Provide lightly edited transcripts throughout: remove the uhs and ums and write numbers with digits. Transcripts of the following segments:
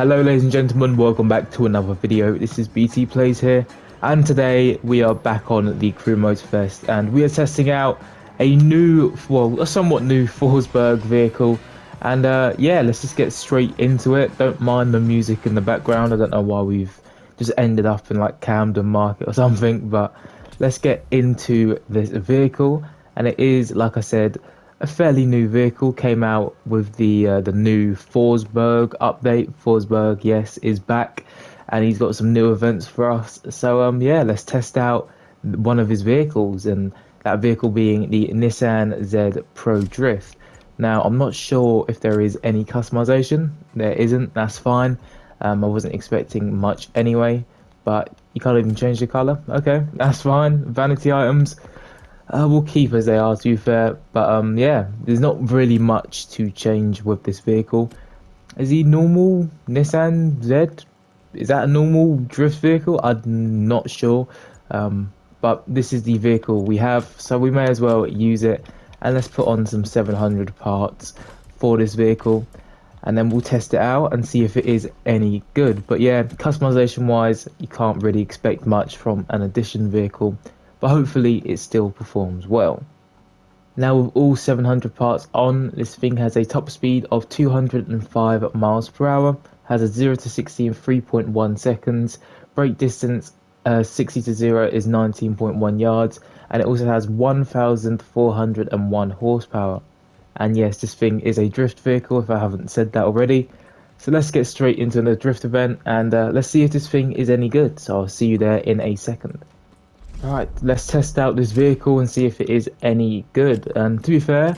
Hello ladies and gentlemen, welcome back to another video. This is BT Plays here, and today we are back on the Crew Motorfest and we are testing out a new, well, a somewhat new Forsberg vehicle. And yeah, let's just get straight into it. Don't mind the music in the background. I don't know why we've just ended up in like Camden Market or something, but let's get into this vehicle. And it is, like I said, a fairly new vehicle. Came out with the new Forsberg update. Forsberg, yes, is back, and he's got some new events for us. So yeah, let's test out one of his vehicles, and that vehicle being the Nissan Z Pro Drift. Now, I'm not sure if there is any customization. There isn't. That's fine. I wasn't expecting much anyway, but you can't even change the color. Okay, that's fine. Vanity items. We'll keep as they are, to be fair, but yeah, there's not really much to change with this vehicle. Is he normal Nissan Z? Is that a normal drift vehicle? I'm not sure, but this is the vehicle we have, so we may as well use it. And let's put on some 700 parts for this vehicle, and then we'll test it out and see if it is any good. But yeah, customization wise, you can't really expect much from an edition vehicle, but hopefully it still performs well. Now, with all 700 parts on, this thing has a top speed of 205 miles per hour, has a 0 to 60 in 3.1 seconds, brake distance 60 to 0 is 19.1 yards, and it also has 1,401 horsepower. And yes, this thing is a drift vehicle, if I haven't said that already. So let's get straight into the drift event, and let's see if this thing is any good. So I'll see you there in a second. Alright, let's test out this vehicle and see if it is any good. And to be fair,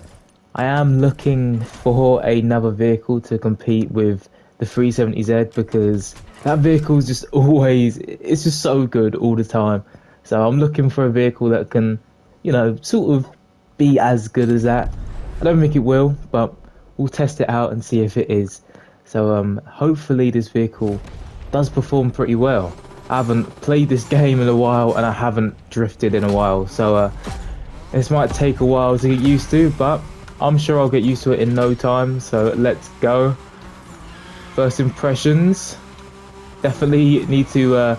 I am looking for another vehicle to compete with the 370Z, because that vehicle is just always, it's just so good all the time. So I'm looking for a vehicle that can, you know, sort of be as good as that. I don't think it will, but we'll test it out and see if it is. So hopefully this vehicle does perform pretty well. I haven't played this game in a while, and I haven't drifted in a while, so this might take a while to get used to, but I'm sure I'll get used to it in no time. So let's go. First impressions, definitely need to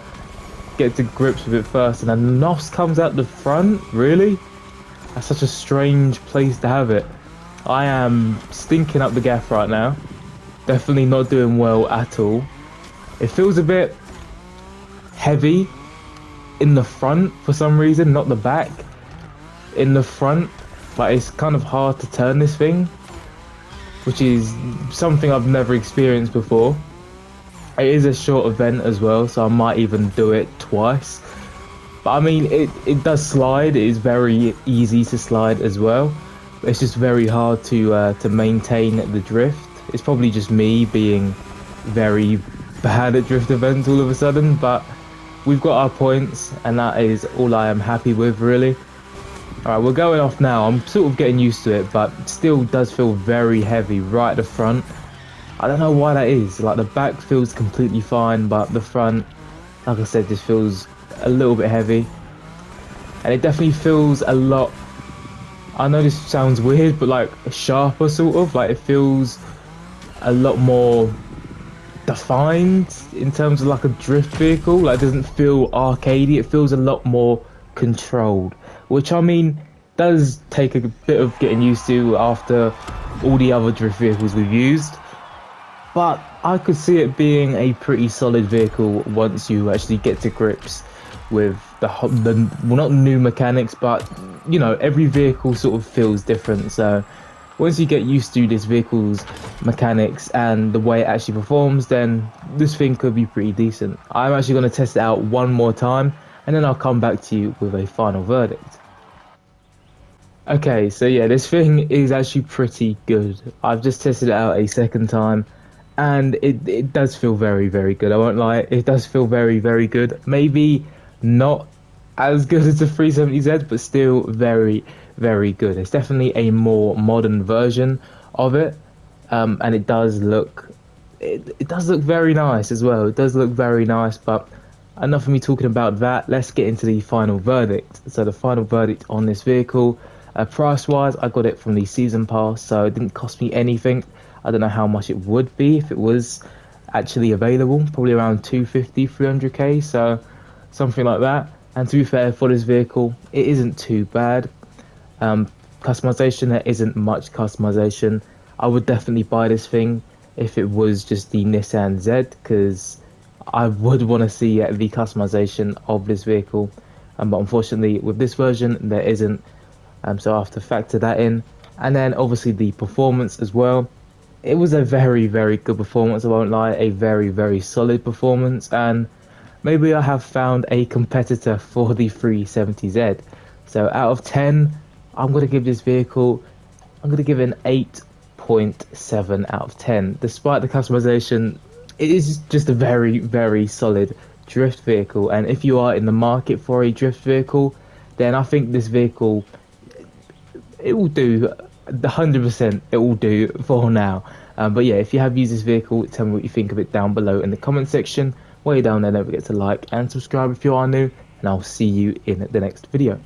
get to grips with it first. And then NOS comes out the front, really? That's such a strange place to have it. I am stinking up the gaff right now, definitely not doing well at all. It feels a bit heavy in the front for some reason, not the back, in the front. But it's kind of hard to turn this thing, which is something I've never experienced before. It is a short event as well, so I might even do it twice. But I mean, it does slide. It is very easy to slide as well. It's just very hard to maintain the drift. It's probably just me being very bad at drift events all of a sudden, but we've got our points, and that is all I am happy with, really. Alright, we're going off now. I'm sort of getting used to it, but it still does feel very heavy right at the front. I don't know why that is. Like, the back feels completely fine, but the front, like I said, just feels a little bit heavy. And it definitely feels a lot, I know this sounds weird, but like sharper, sort of. Like, it feels a lot more defined in terms of like a drift vehicle. Like, it doesn't feel arcadey, it feels a lot more controlled, which I mean does take a bit of getting used to after all the other drift vehicles we've used. But I could see it being a pretty solid vehicle once you actually get to grips with the well, not new mechanics, but you know, every vehicle sort of feels different. So once you get used to this vehicle's mechanics and the way it actually performs, then this thing could be pretty decent. I'm actually going to test it out one more time, and then I'll come back to you with a final verdict. Okay, so yeah, this thing is actually pretty good. I've just tested it out a second time, and it does feel very, very good. I won't lie, it does feel very, very good. Maybe not as good as the 370Z, but still very, very good. It's definitely a more modern version of it, and it does look very nice as well. It does look very nice. But enough of me talking about that. Let's get into the final verdict. So the final verdict on this vehicle, price wise, I got it from the season pass, so it didn't cost me anything. I don't know how much it would be if it was actually available, probably around 250, 300k, so something like that. And to be fair, for this vehicle, it isn't too bad. Um, Customization, there isn't much customization. I would definitely buy this thing if it was just the Nissan Z, because I would want to see the customization of this vehicle. But unfortunately, with this version, there isn't. So I have to factor that in. And then obviously the performance as well. It was a very, very good performance, I won't lie, a very, very solid performance. And maybe I have found a competitor for the 370Z. So out of 10, I'm going to give this vehicle, I'm going to give it an 8.7 out of 10. Despite the customization, it is just a very, very solid drift vehicle. And if you are in the market for a drift vehicle, then I think this vehicle, it will do, the 100% it will do for now. But yeah, if you have used this vehicle, tell me what you think of it down below in the comment section. Way down there, don't forget to like and subscribe if you are new, and I'll see you in the next video.